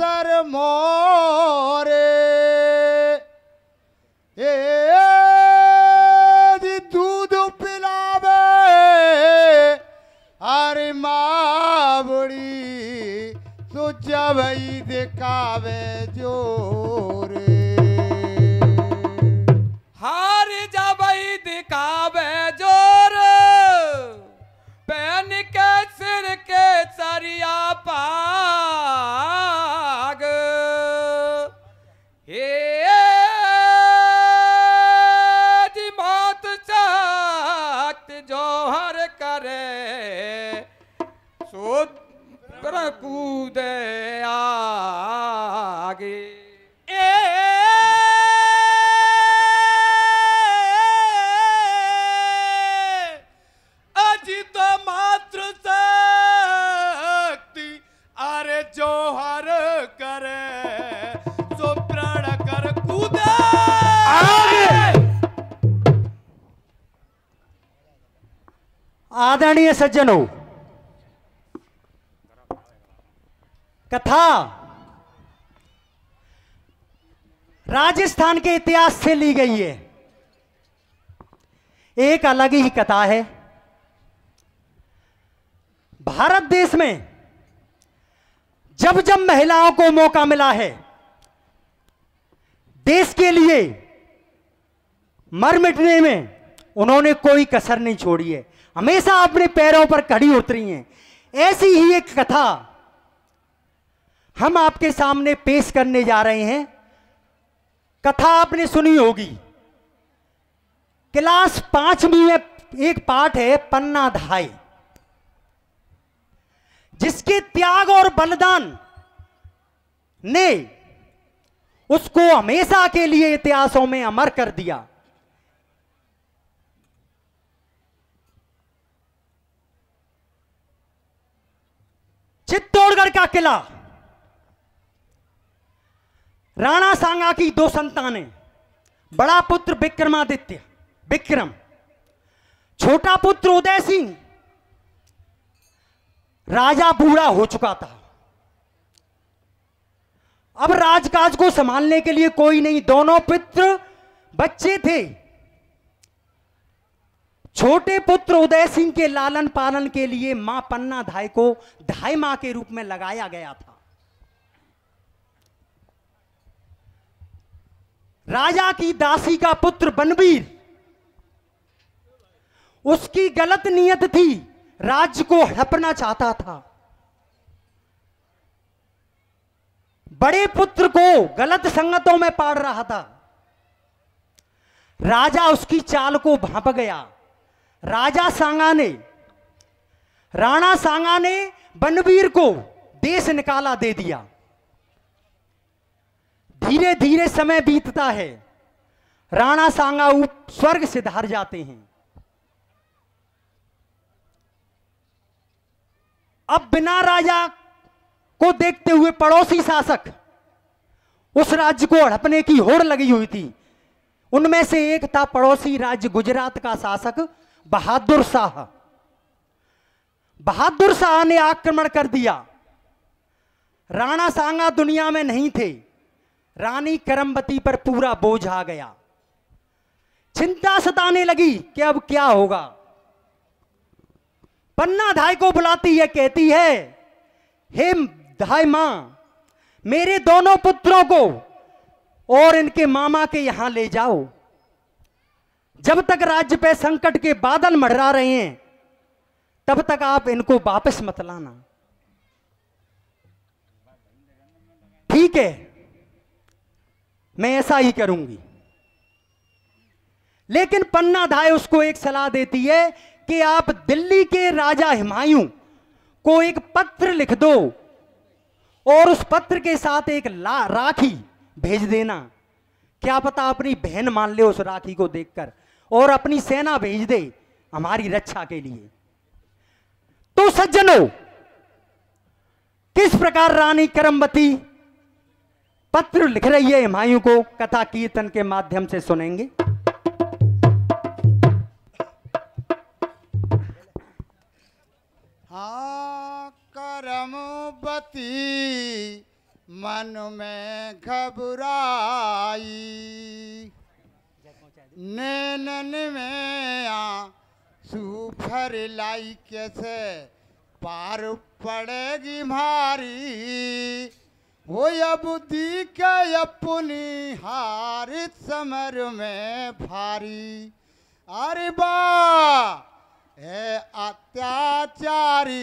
Sir मोरे दूध पिलावे अरे माँ बड़ी तो जब ही दिखावे जोरे हार जब ही दिखावे जोर पहन के सिर के सरिया पाग हे जी मौत चाहत जोहर करे सो कूदे आगे अजित मात्र शक्ति अरे जोहर करे सो प्रण कर कूदे आदरणीय सज्जनों, कथा राजस्थान के इतिहास से ली गई है। एक अलग ही कथा है। भारत देश में जब जब महिलाओं को मौका मिला है देश के लिए मर मिटने में, उन्होंने कोई कसर नहीं छोड़ी है, हमेशा अपने पैरों पर खड़ी उतरी हैं। ऐसी ही एक कथा हम आपके सामने पेश करने जा रहे हैं। कथा आपने सुनी होगी, क्लास 5वीं में एक पाठ है पन्ना धाय, जिसके त्याग और बलिदान ने उसको हमेशा के लिए इतिहासों में अमर कर दिया। चित्तौड़गढ़ का किला, राणा सांगा की 2 संतानें, बड़ा पुत्र विक्रमादित्य विक्रम, छोटा पुत्र उदय सिंह। राजा बूढ़ा हो चुका था, अब राजकाज को संभालने के लिए कोई नहीं। दोनों पुत्र बच्चे थे। छोटे पुत्र उदय सिंह के लालन पालन के लिए मां पन्ना धाय को धाय मां के रूप में लगाया गया था। राजा की दासी का पुत्र बनवीर, उसकी गलत नीयत थी, राज्य को हड़पना चाहता था। बड़े पुत्र को गलत संगतों में पाड़ रहा था। राजा उसकी चाल को भांप गया। राणा सांगा ने बनवीर को देश निकाला दे दिया। धीरे धीरे समय बीतता है, राणा सांगा स्वर्ग से धार जाते हैं। अब बिना राजा को देखते हुए पड़ोसी शासक उस राज्य को हड़पने की होड़ लगी हुई थी। उनमें से एक था पड़ोसी राज्य गुजरात का शासक बहादुर शाह। बहादुर शाह ने आक्रमण कर दिया। राणा सांगा दुनिया में नहीं थे। रानी करमबती पर पूरा बोझ आ गया। चिंता सताने लगी कि अब क्या होगा। पन्ना धाय को बुलाती है, कहती है, हे धाय मां, मेरे दोनों पुत्रों को और इनके मामा के यहां ले जाओ। जब तक राज्य पे संकट के बादल मंडरा रहे हैं तब तक आप इनको वापस मत लाना। ठीक है, मैं ऐसा ही करूंगी। लेकिन पन्ना धाय उसको एक सलाह देती है कि आप दिल्ली के राजा हुमायूं को एक पत्र लिख दो और उस पत्र के साथ एक राखी भेज देना। क्या पता अपनी बहन मान ले उस राखी को देखकर और अपनी सेना भेज दे हमारी रक्षा के लिए। तो सज्जनों, किस प्रकार रानी करमबती पत्र लिख रही है हुमायूं को, कथा कीर्तन के माध्यम से सुनेंगे। हाँ, करमबती मन में घबराई, नैनन में आंसू भर लाई, कैसे पार पड़ेगी मारी, वो अब दिखे अपनी हार समर में भारी। अरे बा है अत्याचारी,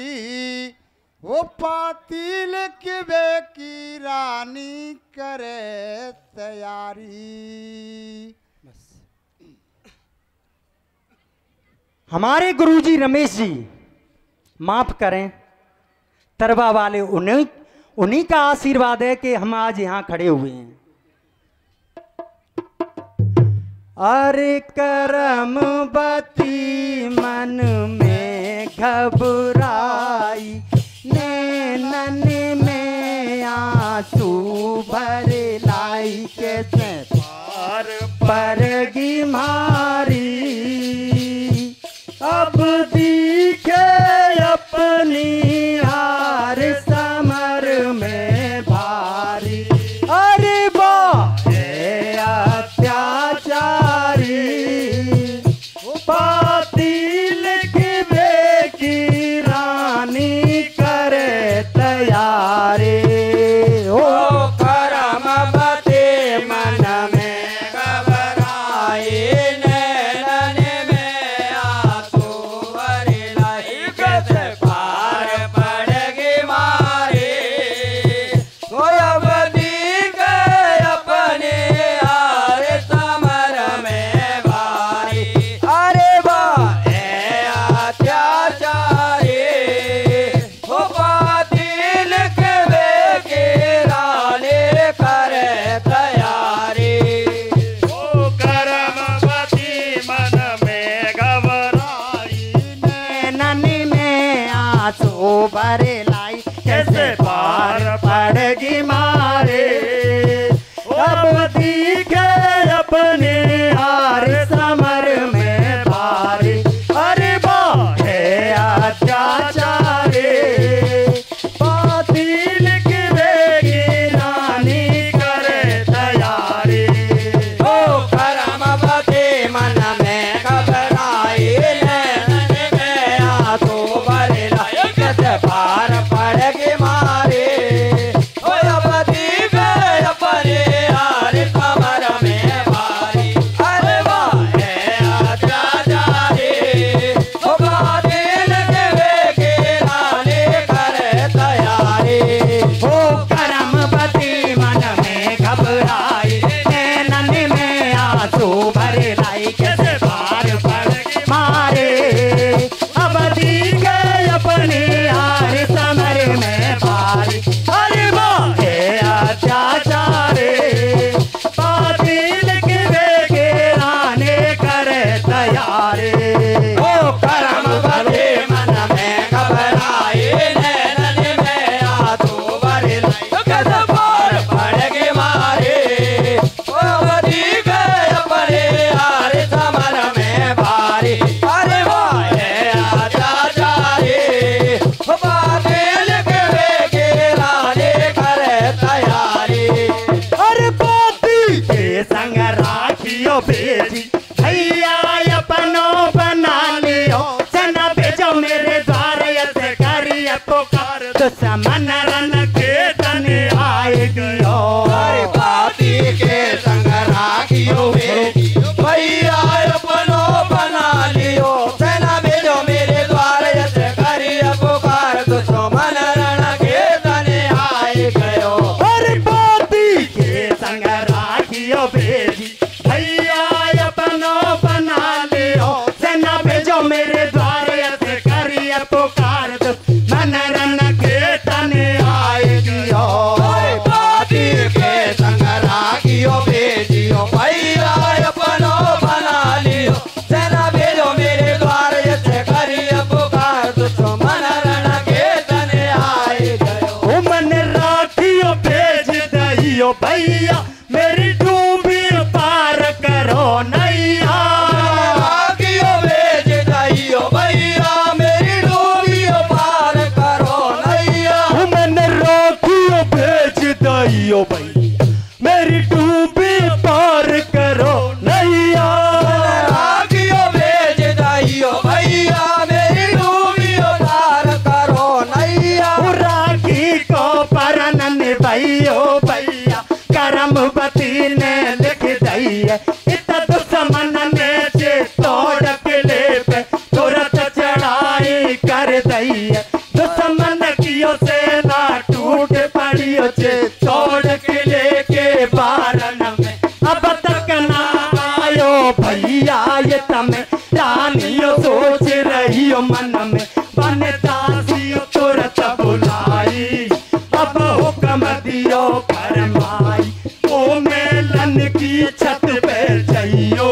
वो पातिल किबे की रानी करे तैयारी। हमारे गुरुजी रमेश जी माफ करें, तरवा वाले उन्हीं का आशीर्वाद है कि हम आज यहाँ खड़े हुए हैं। अरे करमवती मन में घबराई, नैनन में आंसू भर लाई, कैसे पार पड़ेगी मारी, अब दिखे अपनी हार समर में भारी। अरे वाह है अत्याचारी, पातिल की रानी करे तैयारी। ओ करमवती मन में घबराई, नैनन में आंसू भर लाई, कैसे पार पड़ेगी मारी, वो अब दिखे अपने हार समर में भारी। अरे वाह है अत्याचारी, वो पातिल की रानी करे तैयारी। ओ करमवती मन में घबराई, नैनन में आंसू भर लाई, कैसे पार पड़ेगी मारे, अब दिखे अपने हार समर में भारी। अरे वाह है अत्याचारी, पातिल की रानी करे तैयारी। ओ करमवती मन में घबराई, नैनन में आंसू भर लाई, कैसे पार पड़ेगी मारी, ओ अब दिखे अपने हार समर में भारी। अरे वाह है अत्याचारी, ओ पातिल की रानी करे तैयारी। ओ करमवती मन में घबराई, नैनन में आंसू भर लाई, कैसे पार पड़ेगी मारे, अब दिखे अपने हार समर में भारी। अरे वाह है अत्याचारी, पातिल की रानी करे तैयारी। ओ करमवती मन में घबराई, नैनन में आंसू भर लाई, कैसे पार पड़ेगी मारी, ओ अब दिखे अपने हार समर में भारी। अरे वाह है अत्याचारी, ओ पातिल की रानी करे तैयारी। अरे पाती के संग राखियो भेजी, भैया अपनो बना लियो, चना भेजो मेरे द्वार ऐसे करिए पुकार, दुश्मन रन के तने आएगी। अरे पाती के संग राखियो भेजी, भैया अपनो बना लियो, चना भेजो मेरे द्वार ऐसे करिए पुकार, दुश्मन रण के तने आए गयो। अरे पाती के संग राखियो भेजी, भैया अपनो बना लियो, सेना भेजो मेरे द्वार ऐसे करिए पुकार, दुश्मन रण के तने आए गयो। अरे पाती के संग राखियो भेजियो, भैया अपनो बना लियो, सेना भेजो मेरे द्वार ऐसे करिए पुकार, दुश्मन रण के तने आए गयो। मन राखियो भेज दइयो, भैया मेरी डूबी पार करो नैया, राखियो भेज दइयो, भैया मेरी डूबी पार करो नैया। मन राखियो भेज जाइयो भैया मेरी डूबी पार करो नैया। राखियो भेज जाइयो भैया मेरी डूबी पार करो नैया। राखी को परनन भैयो भैया करमवती ने लिख दई है। इत दुश्मन ने तोड़ किले पे तुरंत चढ़ाई कर दई है। दुश्मन कियो सेना टूट पड़ियो छे तोड़ किले के बारन में। अब तक ना आयो भैया ये तमें रानियो सोच रहियो मन में। बन दासियो तुरंत बुलाई अब हुक्म दियो फरमाई। ओ मेलन की छत पे जाइयो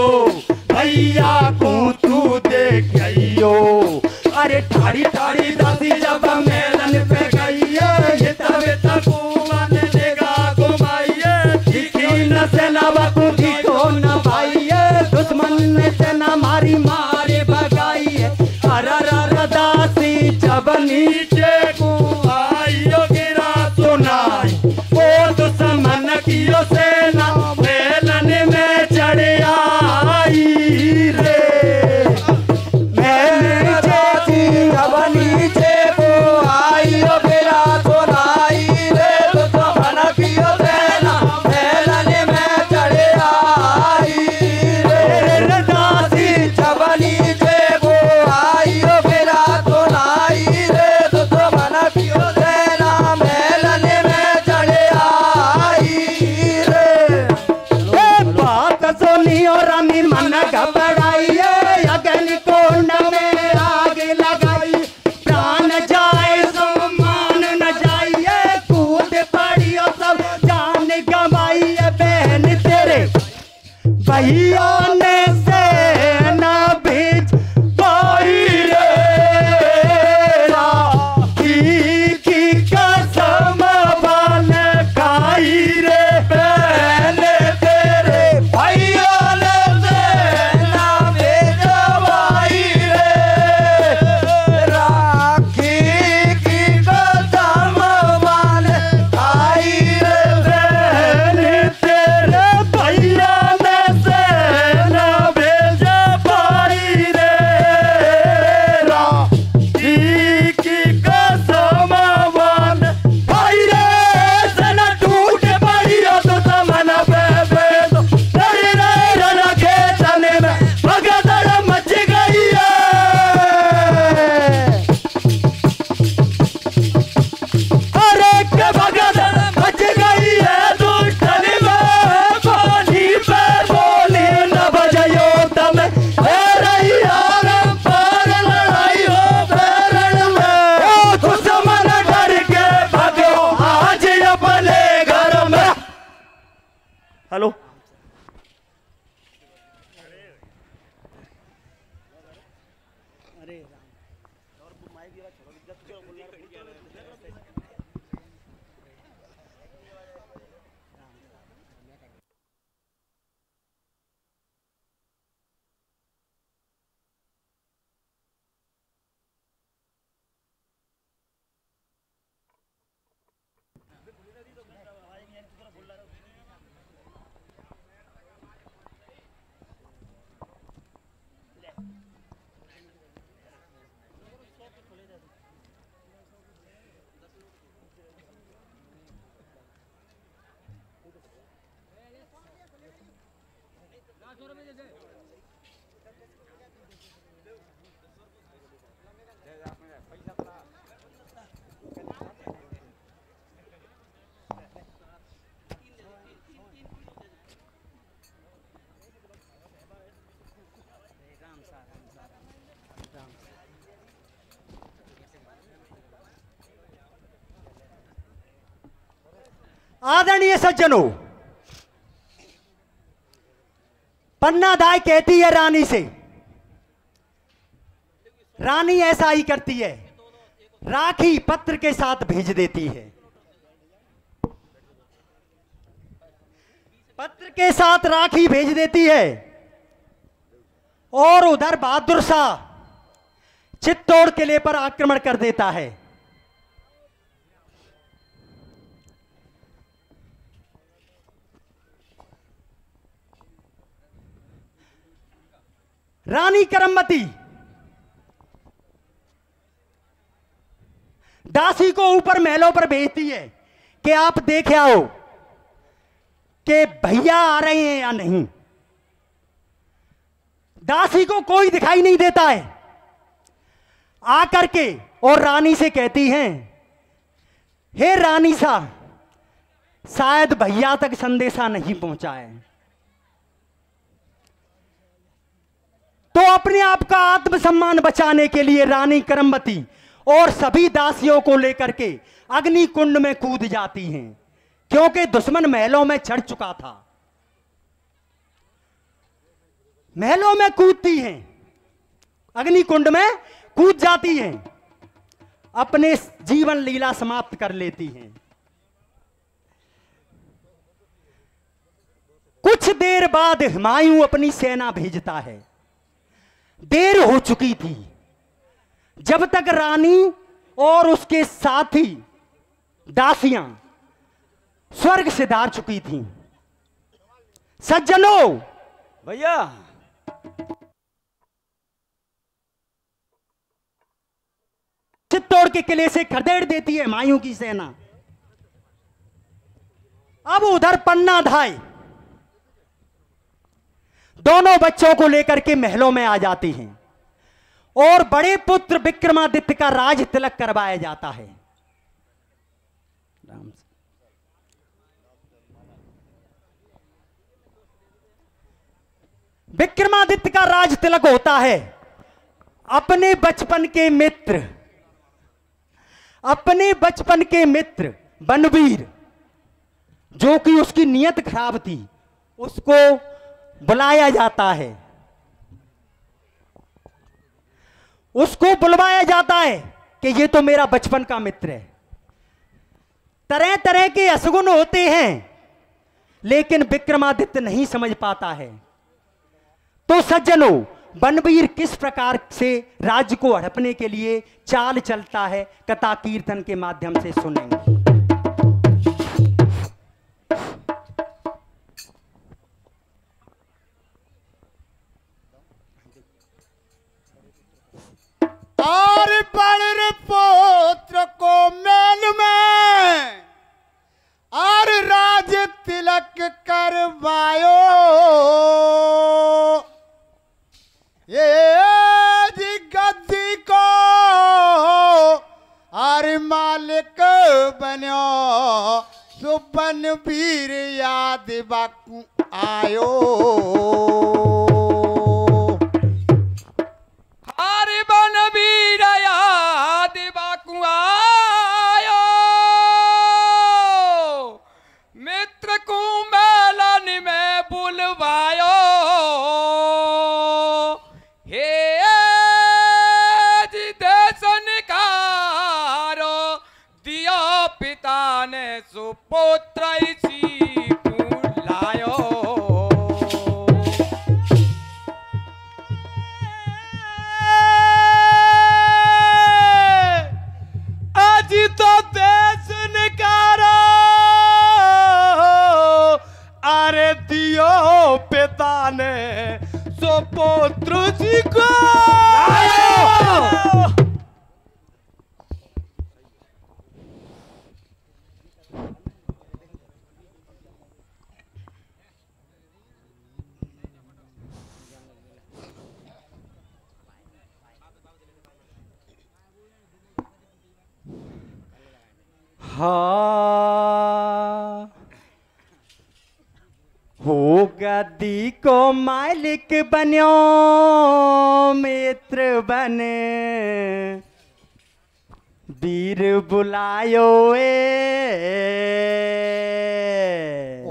भैया को तू देखियो। अरे ठाड़ी ठाड़ी दासी जब मेलन पे गई ये तब तक मन लेगा घुमाइए। दिखी न सेना बकुठी को न भाइये दुश्मन ने सेना मारी मारे भगाइए। अरर दासी जब नीचे को आइयो गिरा सुनाई। ओ दुश्मन कियो सेना मेलन में चढ़ आई रे। मैं जब नीचे को आइयो गिरा सुनाई रे। दुश्मन कियो सेना मेलन में चढ़ आई रे। दासी जब नीचे को आइयो गिरा सुनाई रे। दुश्मन कियो सेना मेलन में चढ़ आई रे। बात सुनी और रानी मन घबराई। अग्नि कुंड में आग लगाई प्राण जाए सम्मान न जाइए। कूद पड़ियो सब जान गवाई। बहन तेरे भैया ने सेना भेज पाई रे। राखी की कसम वाल खाई रे। बहन तेरे भैया ने सेना भेजवाई रे। राखी की कसम वाल खाई रे। बहन तेरे भैया ने सेना भेज पाई रे। राखी की कसम वाल भाई रे। सेना टूट पड़ी हो तो समन पे भेदो। रे रे रे खेतने में भगदड़ मच गई है। अरे के भगदड़ मच गई है दुष्टनी में। पानी पे बोली न बजायो तम रही आराम पर लड़ाई हो बैरण में। ओ दुश्मन डर के भगो आज अपने घर में। हेलो आदरणीय सज्जनों, पन्नादाय कहती है रानी से, रानी ऐसा ही करती है, राखी पत्र के साथ भेज देती है। पत्र के साथ राखी भेज देती है और उधर बहादुर शाह चित्तौड़ किले पर आक्रमण कर देता है। रानी करमवती दासी को ऊपर महलों पर भेजती है कि आप देख आओ कि भैया आ रहे हैं या नहीं। दासी को कोई दिखाई नहीं देता है। आकर के और रानी से कहती हैं, हे रानी सा, शायद भैया तक संदेशा नहीं पहुंचा है। तो अपने आप का आत्मसम्मान बचाने के लिए रानी करमवती और सभी दासियों को लेकर के अग्नि कुंड में कूद जाती हैं, क्योंकि दुश्मन महलों में चढ़ चुका था। महलों में कूदती हैं, अग्नि कुंड में कूद जाती हैं, अपने जीवन लीला समाप्त कर लेती हैं। कुछ देर बाद हुमायूं अपनी सेना भेजता है। देर हो चुकी थी। जब तक रानी और उसके साथी दासियां स्वर्ग से धार चुकी थीं। सज्जनों, भैया चित्तौड़ के किले से खदेड़ देती है हुमायूं की सेना। अब उधर पन्ना धाय दोनों बच्चों को लेकर के महलों में आ जाती हैं और बड़े पुत्र विक्रमादित्य का राज तिलक करवाया जाता है। विक्रमादित्य का राज तिलक होता है। अपने बचपन के मित्र बनवीर, जो कि उसकी नियत खराब थी, उसको बुलाया जाता है। उसको बुलवाया जाता है कि ये तो मेरा बचपन का मित्र है। तरह तरह के असगुन होते हैं, लेकिन विक्रमादित्य नहीं समझ पाता है। तो सज्जनों, बनवीर किस प्रकार से राज्य को हड़पने के लिए चाल चलता है, कथा कीर्तन के माध्यम से सुनेंगे। और बड़ पुत्र को मेल में और राज तिलक करवायो। ये जी गद्दी को और मालिक बन्यो, सुबन वीर याद बाकू आयो। हरि बन वीर याद बाकू आयो, मित्र को मेलन में बुलवायो। हे जी देशन कारो दिया पिता ने सुपुत्र इसी बुलायो। तो देश निकारो अरे दियो पिता ने सो पुत्र जी को। हाँ, हो गद्दी को मालिक बन्यो, मित्र बने वीर बुलायो।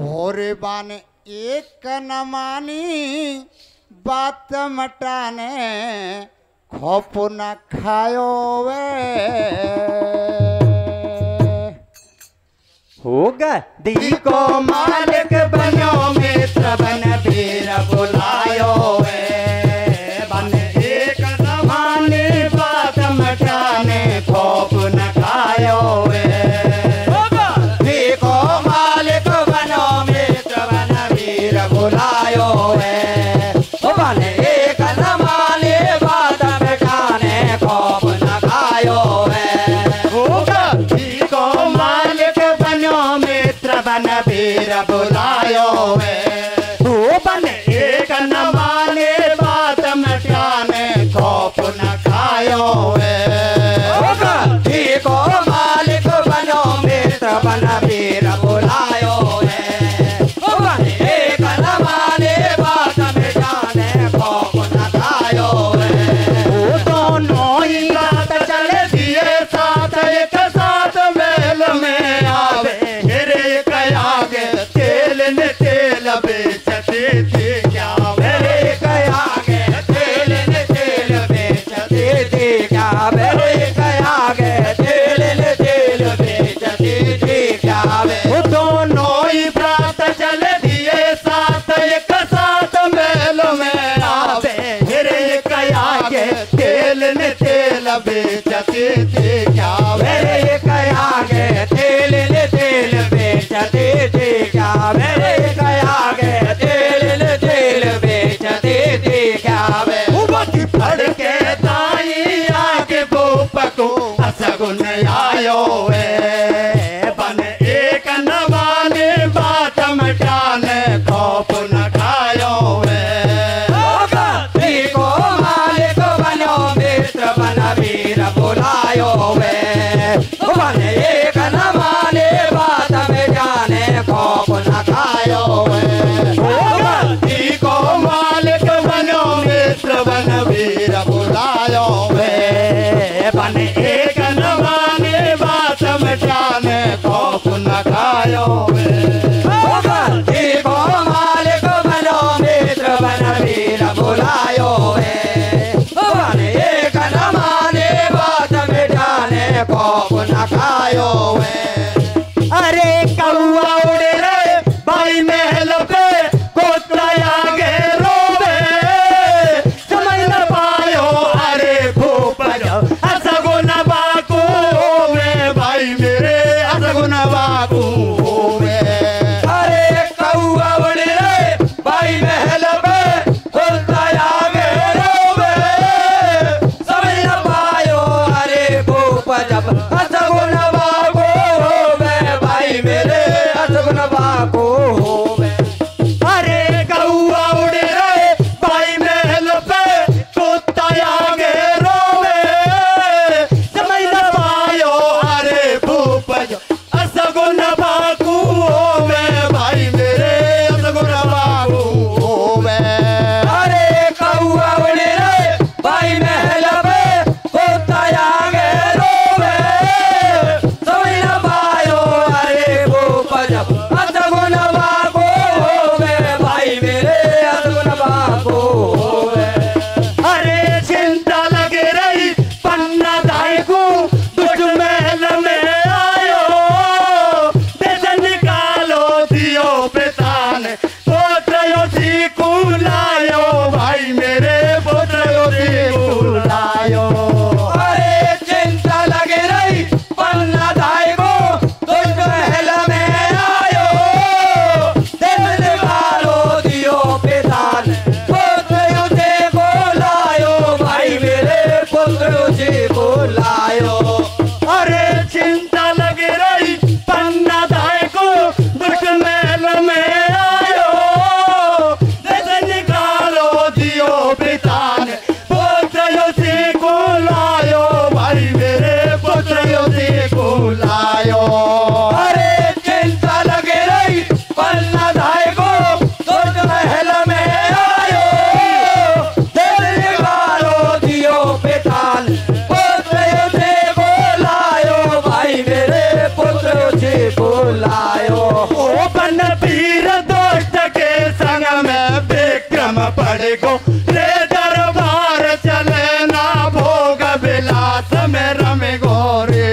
और बान एक न मानी बात मटाने, खौफ न खायो वे। होगा दी को मालिक बनो, मित्र बन वीर बुलायो। बन एक न माने बात मटाने, खौफ न खायो। दी को मालिक बनो, मित्र बन वीर बुलायो। बन एक न बन वीर बुलायो वे ओ बन एक न माने बात मटाने खौफ न खायो वे को मालिक बनो मित्र बन वीर बुलायो है एक न माने बात में जाने खौफ न खायो है वो दोनों ही बात चले दिए साथ एक साथ मेल में आवे फिर एक आगे तेल ने तेल बेचते थे क्या मेरे कयागे तेल ने तेल बेचते थे क्या मेरे कयागे तेल ने तेल बेचते थे क्या वो दोनों ही प्रात चले दिए साथ एक साथ मेल में आवे फिर एक आगे तेल ने तेल बेचते थे क्या मेरे कयागे तेल ने तेल बेचते थे क्या मेरे कयागे तेल ने तेल बेचते थे क्या उबकी फड़ के ताई आके भूप को असगुन आयो वे बन एक न माने बात मटाने खौफ न खायो वे को मालिक बनो मित्र बन वीर बुलायो वे बन एक न माने बात में जाने खौफ न खायो वे को मालिक बनो मित्र बन वीर बुलायो वे बन एक न माने बात मटाने खौफ न खायो वे को मालिक बनो मित्र बन वीर बुलायो वे बन एक न माने बात में जाने खौफ न खायो वे अरे कौआ उड़े रे भाई महल पे कोतरा आगे रोवे समझ न पायो अरे भूप असगुन बाकू वे भाई मेरे असगुन बाकू वे अरे कौआ उड़े रे भाई महल पे खुलता आगे रोवे समझ न पायो अरे भूप जब असगुन बाको होवे भाई मेरे असगुन बाको होवे अरे कौआ उड़े रे भाई महल पे कुत्ता आगे रोवे समझ न पायो अरे भूप असगुन बाकू होवे भाई मेरे असगुन बाकू होवे अरे कौआ उड़े रे भाई महल पे खुलता आगे रोवे समझ न पायो अरे भूप जब असगुन बाको होवे भाई मेरे असगुन बाको होवे अरे चिंता लगे रही पन्ना दाई को दुष्ट महल में आयो देश निकालो दियो पितान पोत्रयो सी कुलायो भाई मेरे पोत्रयो सी कुलायो अरे चिंता लगे रही पन्ना दाई को दुष्ट महल में आयो देश निकालो दियो पितान पुत्र से बोलायो भाई मेरे पुत्र से बोलायो अरे चिंता लगे रही पन्ना दाई को दुष्ट महल में आयो देश निकालो दियो पितान पुत्रयो से कुलायो भाई मेरे पुत्रयो से कुलायो अरे चिंता लगे रही पन्ना दाई को दुष्ट महल में आयो देश निकालो दियो पितान पुत्र से बोलायो भाई मेरे पुत्र से बोलायो ओ बन वीर दोस्त के संग में विक्रम पड़ गो रे दरबार चले ना भोग विलास में रम गोरे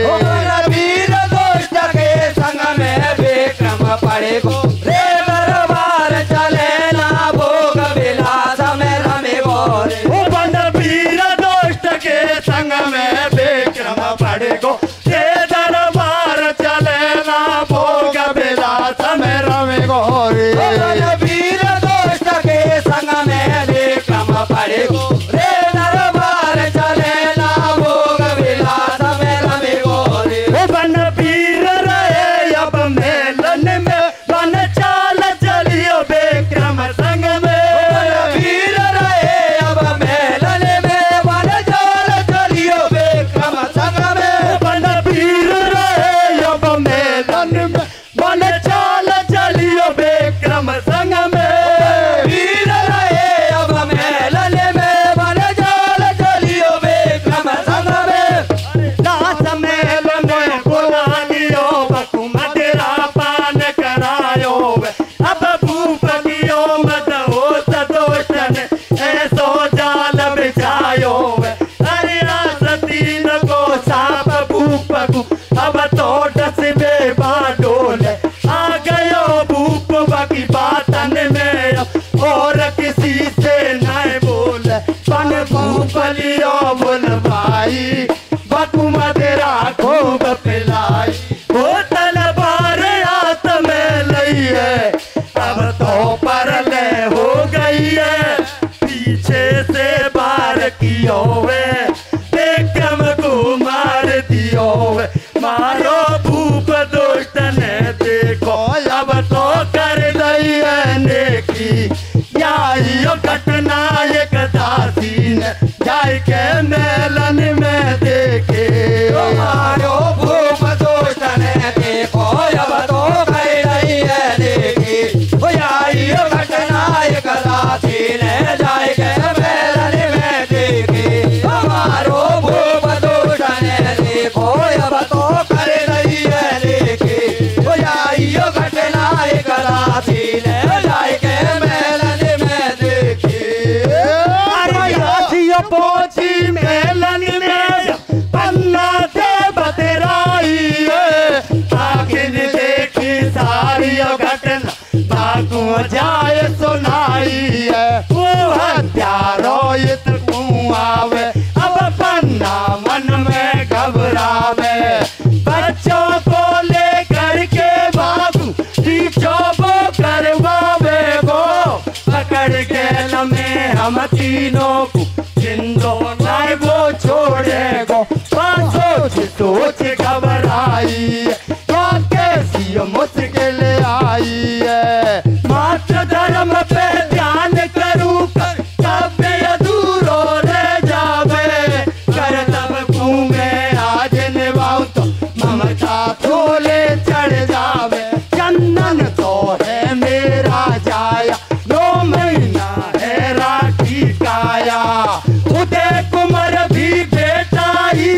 वीर दोस्त के संग में विक्रम पड़े गो रे दरबार चले ना भोग विलास में रमे गोरे ओ बन वीर दोस्त के संग में विक्रम पड़ गो रे दरबार चले ना भोग विलास में रम गोरे वीर दोस्त के संग में विक्रम पड़े गो रे दरबार चले ना भोग विलास में रमे गोरे बन वीर रहे अब मेलन में बाकी बातन में और किसी से नहीं बोल पन भूपलियो बोल भाई बकु मदेरा खूब पिलाई वो तलवार हाथ में लई है अब तो परले हो गई है पीछे से बार कियो वे देखम को मार दियो वे मारो भूप दुष्ट ने देखो अब तो कर दई है नेकी यो घटना एक दासी ने जाय के मेलन में देखे मारो भूप दुष्ट ने देखो अब तो कर रही है देखी यो घटना एक दासी ने जाय के मेलन में देखी मारो भूप दुष्ट ने देखो अब तो कर रही है देखी यो घटना एक दासी ने जाय के मेलन में देखी पोची मेलन में पन्ना दे बतराई आखिर देखी सारी घटना बाकू जाए सुनाई है वो हत्यारो इत आवे अब पन्ना मन में घबरावे बच्चों को लेकर के बाबू पीछो वो करवावे गो पकड़ के लमे हम तीनों को जिंदो नहीं वो छोड़े गो सोच सोच घबराई क्या कैसी मुश्किल आई है मात्र धर्म पे ध्यान करूं तब अधूरो रह जावे कर तब घूमे आज निभाऊं तो ममता थोले चढ़ जावे चंदन तो है मेरा जाया 2 महीना है राखी काया उदय कुमार भी बेटा ही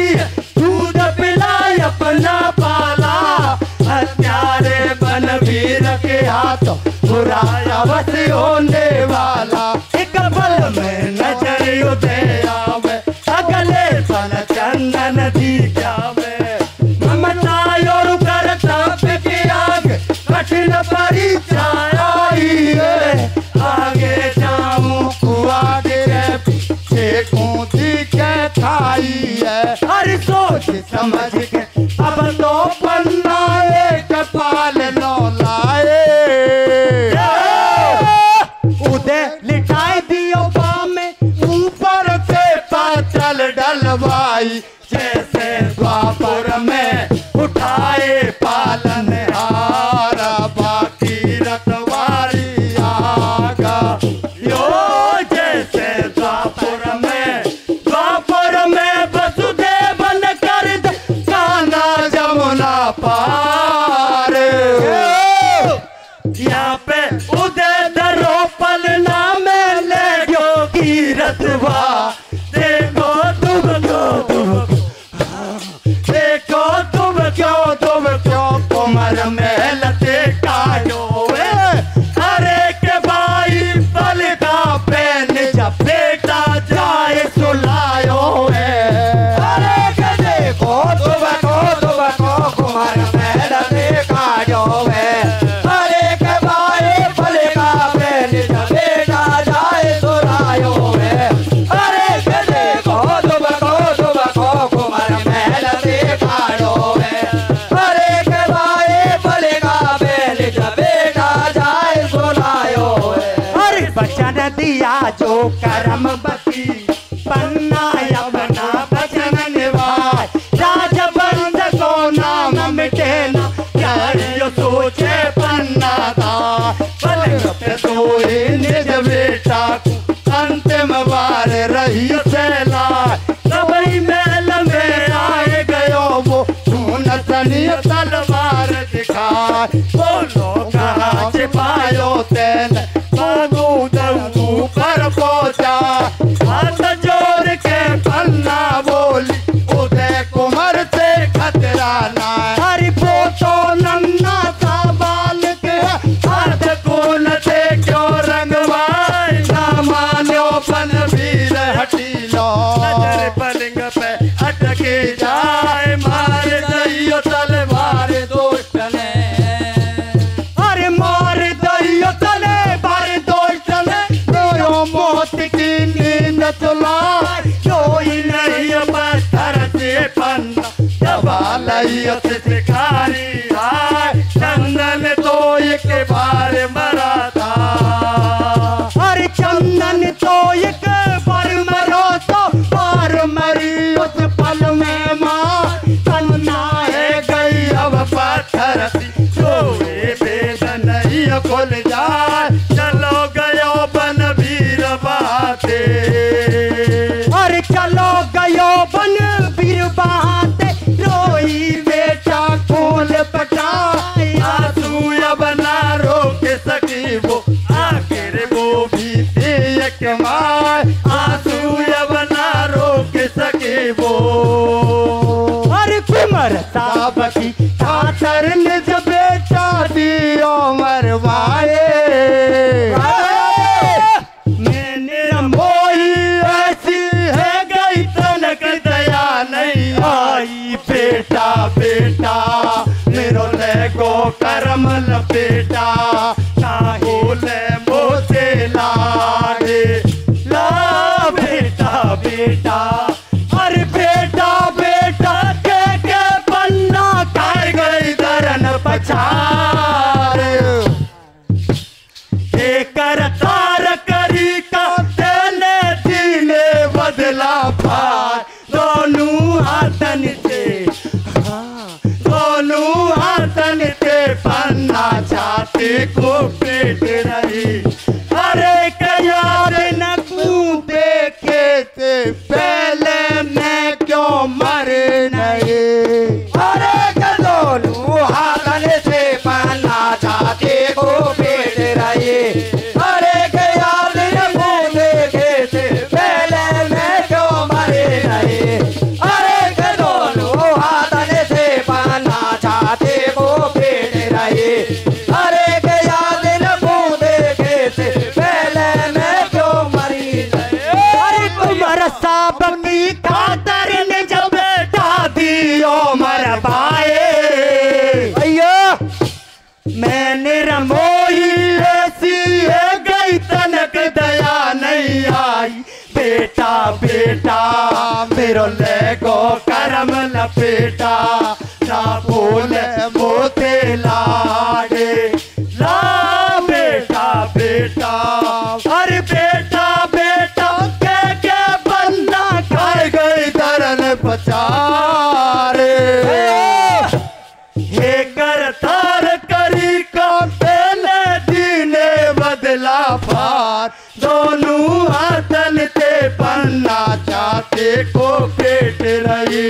दूध पिलाए अपना पाला हत्यारे बन वीर के हाथ बुराया बस होने वाला एक पल में नजर उदय आवे अगले पल चंदन दी जावे ममता और कर्तव्य की आग कठिन परीक्षा आई है आगे जाऊं कुआ के पीछे कूदी के खाई है हर सोच समझ के अब तो पन्ना एक पाल लो लाए उदय लिटाई दियो पाँव में ऊपर से पाचल डलवाई जैसे द्वापर में उठाए पालन हार बाकी रतवारी आगा यो जैसे द्वापर में वसुदेवन कर कान्हा जमुना पार यहाँ पे उदय दरोपल नाम ले योगी रतवा देखो तुम क्यों कुमर में लते काटो अरे के भाई बल का पेन जब बेटा जाए सुलायो अरे के देखो तुमको कुमार में लते काटो अरे के भाई बल का पेन जब बेटा जाए सुलायो अरे के देखो तुमको कुमार में लते काटो अरे के भाई बल का पेन जब बेटा जाए सुलायो अरे बचन दिया जो करम बती पन्ना अपना बचन निभाए राजबंद को नाम मिटे ना यार सोचे पन्ना था पलक पे सोए निज बेटा को अंतिम बार रही सेला तबई मेल में आए गयो वो खून सनी तलवार दिखाए बोलो कहाँ छिपायो तेन बाबू दऊ पर पहुंचा दस शिकारी हाय चंदन तो एक बार मरा था। अरे चंदन तो एक बार मरो तो बार मरी उस पल में माँ कन्ना है गई अब पत्थर सी सोए भेद नहीं खुल जाए चलो गयो बन वीर बाते। अरे चलो गयो बन वीर बहाते रोई बेटा फूल पटाए आंसू अब ना रोक सकी वो आखिर वो भी थी एक माँ आंसू अब ना रोक सके वो। अरे कुमर साहब की खातर निज बेटा दियो मरवाए मैंने मोही ऐसी है गई तनक दया नहीं आई बेटा बेटा मेरो लेगो करम लपेटा ना बोले मोसे लागे ला बेटा बेटा। अरे बेटा बेटा के पन्ना खाए गई दरन पछाड़ कर तार करी का तेने दीने बदला भार दोनों हाथन थे दोनों हाथन थे पन्ना छाती को पेट रही। अरे क्या दिन कूदे के थे पहले मैं क्यों मर नहीं। अरे दोनों हाथन से पन्ना छाती को पेट रही। अरे गया दिन बूंदे के थे पहले मैं क्यों मरे नहीं। अरे दोनों हाथन से पन्ना छाती को पेट रही। अरे गया दिन बूंदे के थे पहले मैं क्यों मरी नहीं। अरे कुमर साहब की खातर निज बेटा दियो मरवाए भैया मैंने रमोही ऐसी है गई तनक दया नहीं आई बेटा बेटा मेरो लेगो करम लपेटा ना बोले मोते लाडे ला बेटा बेटा। अरे बेटा बेटा के बन्ना खाए गई दरन पचारे हे कर तार करी का पहले दीने बदला भार दोनों हाथन ते पन्ना चाहते को पेट रही।